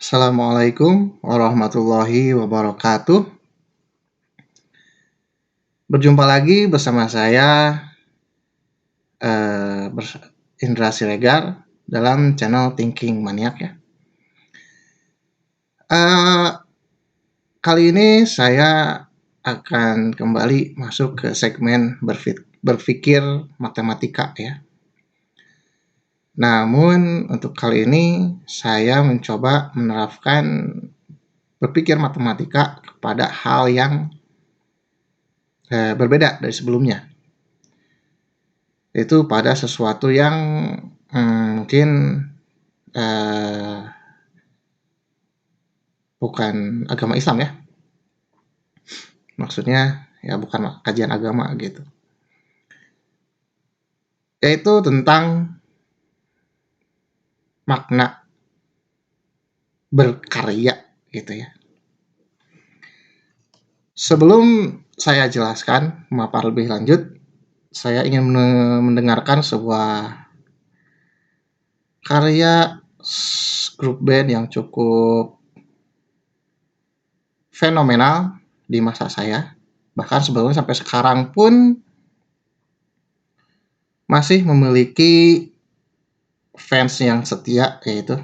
Assalamualaikum warahmatullahi wabarakatuh. Berjumpa lagi bersama saya eh, Indra Siregar dalam channel Thinking Maniak ya. Eh, Kali ini saya akan kembali masuk ke segmen berpikir matematika ya. Namun untuk kali ini saya mencoba menerapkan berpikir matematika kepada hal yang berbeda dari sebelumnya. Itu pada sesuatu yang mungkin bukan agama Islam ya. Maksudnya ya bukan kajian agama gitu. Yaitu tentang makna berkarya gitu ya. Sebelum saya jelaskan memaparkan lebih lanjut, saya ingin mendengarkan sebuah karya grup band yang cukup fenomenal di masa saya. Bahkan sebelumnya sampai sekarang pun masih memiliki fans yang setia, yaitu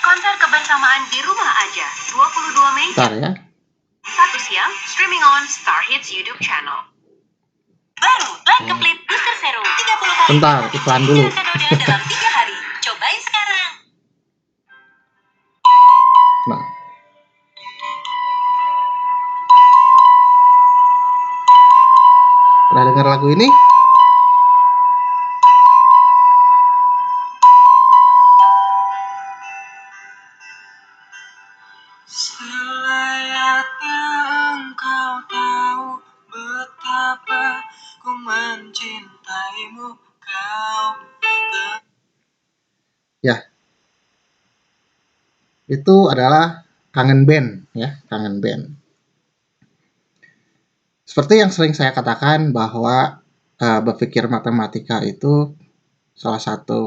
Konser kebersamaan di rumah aja 22 Mei Bentar ya. 1 siang streaming on Star Hits YouTube channel. Baru Like Keplit Booster Serum 30 kali. Bentar, iklan dulu. Kadonya dalam 3 hari. Cobain sekarang. Nah, pernah dengar lagu ini? Selayaknya engkau tahu betapa ku mencintaimu kau. Ya, itu adalah Kangen Band ya, Kangen Band. Seperti yang sering saya katakan bahwa berpikir matematika itu salah satu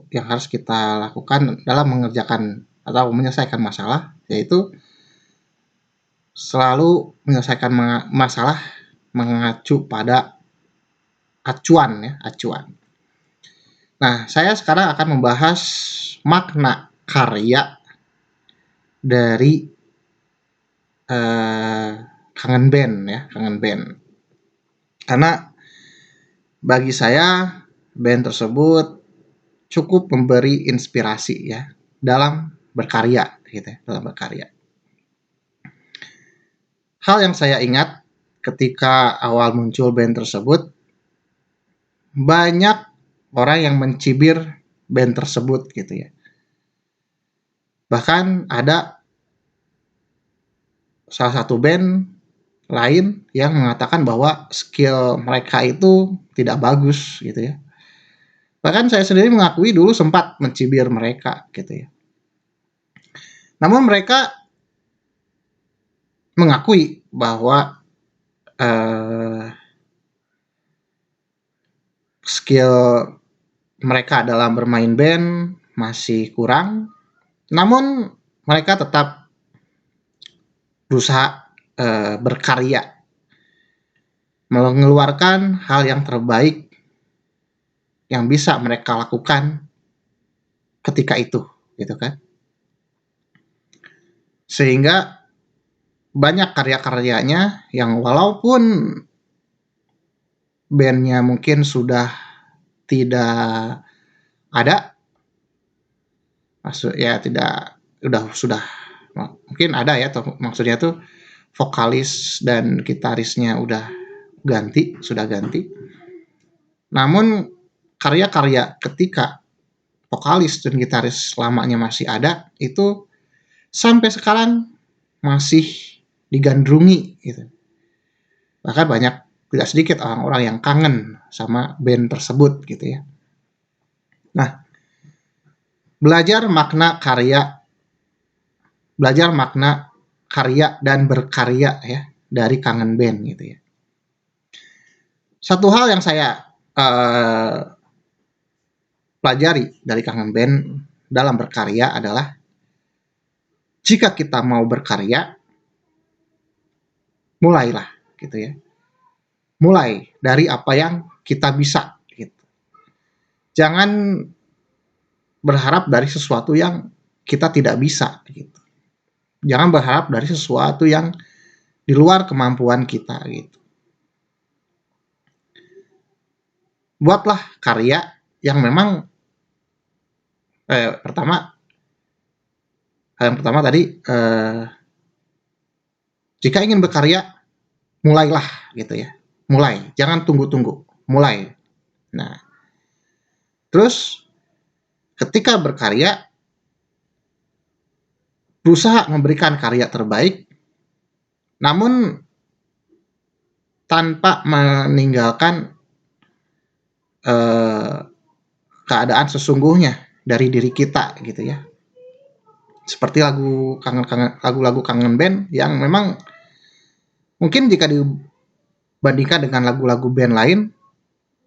yang harus kita lakukan dalam mengerjakan atau menyelesaikan masalah, yaitu selalu menyelesaikan masalah mengacu pada acuan ya, acuan. Nah, saya sekarang akan membahas makna karya dari Kangen Band ya, Kangen Band. Karena bagi saya band tersebut cukup memberi inspirasi ya dalam berkarya gitu ya, dalam berkarya. Hal yang saya ingat ketika awal muncul band tersebut, banyak orang yang mencibir band tersebut gitu ya. Bahkan ada salah satu band lain yang mengatakan bahwa skill mereka itu tidak bagus gitu ya. Bahkan saya sendiri mengakui dulu sempat mencibir mereka gitu ya. Namun mereka mengakui bahwa skill mereka dalam bermain band masih kurang. Namun mereka tetap berusaha berkarya, mengeluarkan hal yang terbaik yang bisa mereka lakukan ketika itu, gitu kan? Sehingga banyak karya-karyanya yang walaupun bandnya mungkin sudah tidak ada, ya tidak sudah mungkin ada ya, maksudnya tuh vokalis dan gitarisnya sudah ganti. Namun karya-karya ketika vokalis dan gitaris lamanya masih ada itu sampai sekarang masih digandrungi gitu. Bahkan tidak sedikit orang-orang yang kangen sama band tersebut gitu ya. Nah, belajar makna karya dan berkarya ya dari Kangen Band gitu ya. Satu hal yang saya pelajari dari Kangen Band dalam berkarya adalah jika kita mau berkarya, mulailah gitu ya. Mulai dari apa yang kita bisa gitu. Jangan berharap dari sesuatu yang kita tidak bisa gitu. Jangan berharap dari sesuatu yang di luar kemampuan kita gitu. Buatlah karya yang memang yang pertama tadi jika ingin berkarya mulailah gitu ya. Mulai, jangan tunggu-tunggu, mulai. Nah, terus ketika berkarya berusaha memberikan karya terbaik namun tanpa meninggalkan keadaan sesungguhnya dari diri kita gitu ya. Seperti lagu-lagu Kangen Band yang memang mungkin jika dibandingkan dengan lagu-lagu band lain,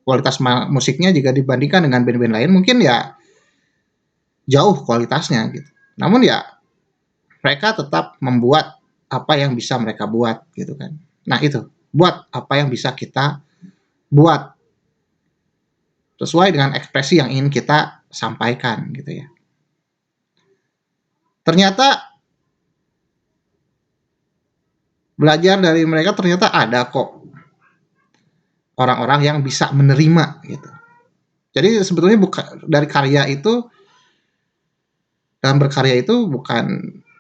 kualitas musiknya jika dibandingkan dengan band-band lain mungkin ya jauh kualitasnya gitu. Namun ya mereka tetap membuat apa yang bisa mereka buat gitu kan. Nah itu, buat apa yang bisa kita buat sesuai dengan ekspresi yang ingin kita sampaikan gitu ya. Ternyata belajar dari mereka ternyata ada kok orang-orang yang bisa menerima gitu. Jadi sebetulnya bukan dari karya itu, dalam berkarya itu bukan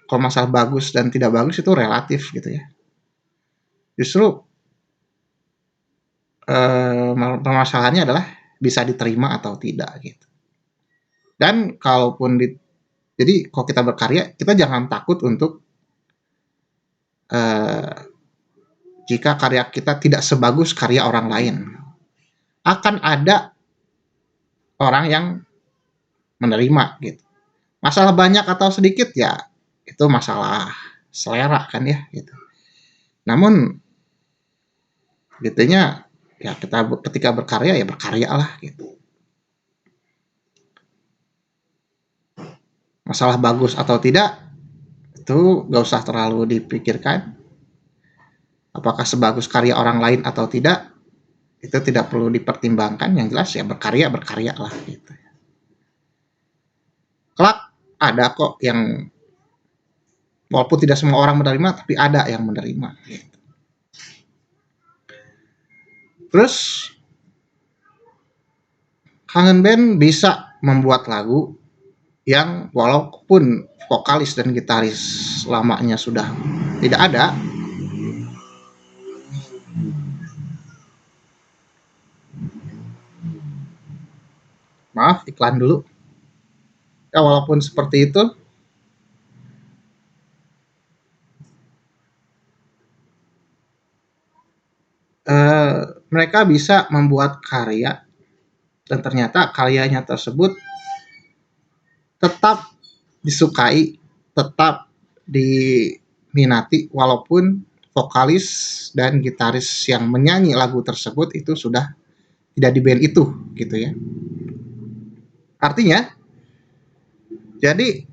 kalau masalah bagus dan tidak bagus itu relatif gitu ya. Justru permasalahannya adalah bisa diterima atau tidak gitu. Dan jadi kalau kita berkarya kita jangan takut untuk jika karya kita tidak sebagus karya orang lain. Akan ada orang yang menerima gitu. Masalah banyak atau sedikit ya itu masalah selera kan ya gitu. Namun gitunya ya kita ketika berkarya ya berkaryalah gitu. Masalah bagus atau tidak itu gak usah terlalu dipikirkan. Apakah sebagus karya orang lain atau tidak itu tidak perlu dipertimbangkan. Yang jelas ya berkaryalah gitu. Kelak ada kok yang walaupun tidak semua orang menerima tapi ada yang menerima gitu. Terus Kangen Band bisa membuat lagu yang walaupun vokalis dan gitaris lamanya sudah tidak ada, maaf iklan dulu ya, walaupun seperti itu mereka bisa membuat karya dan ternyata karyanya tersebut tetap disukai, tetap diminati walaupun vokalis dan gitaris yang menyanyi lagu tersebut itu sudah tidak di band itu gitu ya. Artinya jadi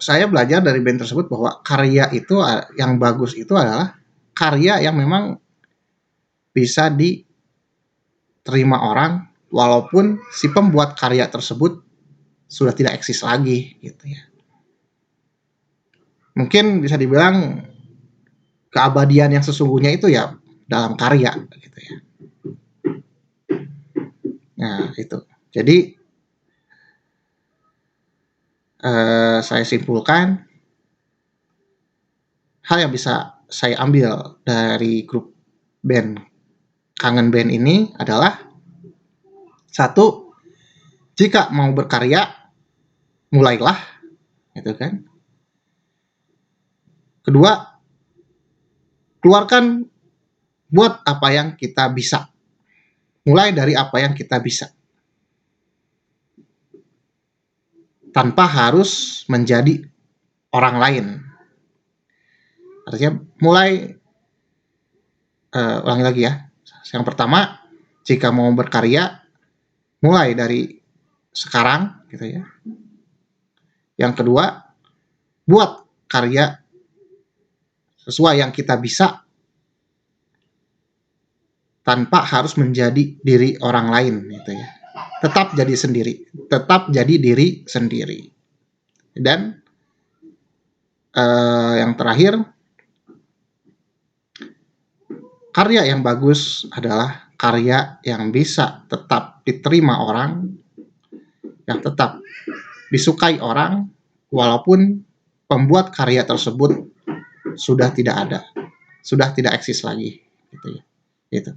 saya belajar dari band tersebut bahwa karya itu yang bagus itu adalah karya yang memang bisa diterima orang walaupun si pembuat karya tersebut sudah tidak eksis lagi gitu ya. Mungkin bisa dibilang keabadian yang sesungguhnya itu ya dalam karya gitu ya. Nah itu. Jadi saya simpulkan hal yang bisa saya ambil dari grup band Kangen Band ini adalah satu, jika mau berkarya mulailah gitu kan. Kedua, keluarkan buat apa yang kita bisa. Mulai dari apa yang kita bisa. Tanpa harus menjadi orang lain. Artinya mulai, ulangi lagi ya. Yang pertama, jika mau berkarya, mulai dari sekarang gitu ya. Yang kedua, buat karya sesuai yang kita bisa tanpa harus menjadi diri orang lain gitu ya. Tetap jadi sendiri, tetap jadi diri sendiri. Dan yang terakhir, karya yang bagus adalah karya yang bisa tetap diterima orang, yang tetap disukai orang, walaupun pembuat karya tersebut sudah tidak ada, sudah tidak eksis lagi, gitu ya.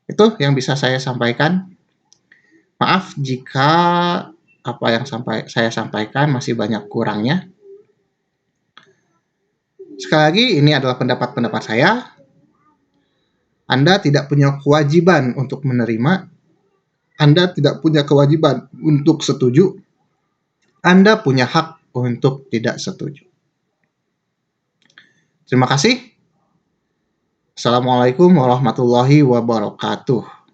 Itu yang bisa saya sampaikan. Maaf jika apa yang saya sampaikan masih banyak kurangnya. Sekali lagi, ini adalah pendapat saya. Anda tidak punya kewajiban untuk menerima. Anda tidak punya kewajiban untuk setuju. Anda punya hak untuk tidak setuju. Terima kasih. Assalamualaikum warahmatullahi wabarakatuh.